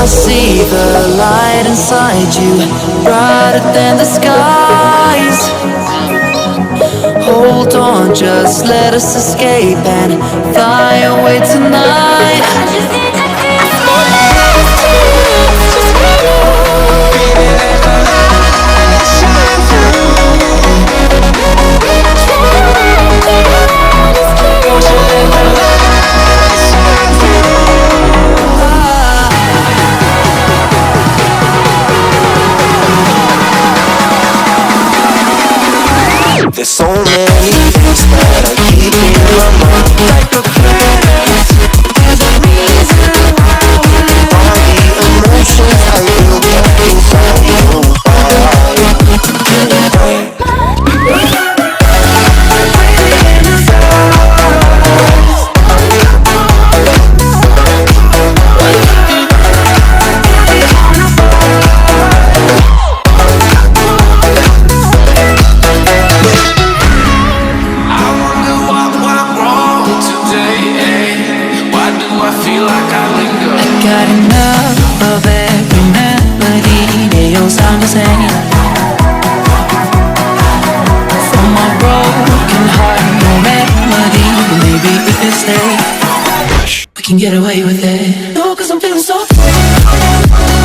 see the light inside you, brighter than the skies. Hold on, just let us escape and fly away tonight. I just need to feel just for you. Baby, let the light shine through. Won't you let the light shine through. There's so many things that I keep in my mind, like a past. There's a reason why all the emotions I feel can't define you. Got enough of every melody they all sound the same. From my broken heart, no remedy. But maybe if you stay, we can get away with it. No, 'cause I'm feeling so free.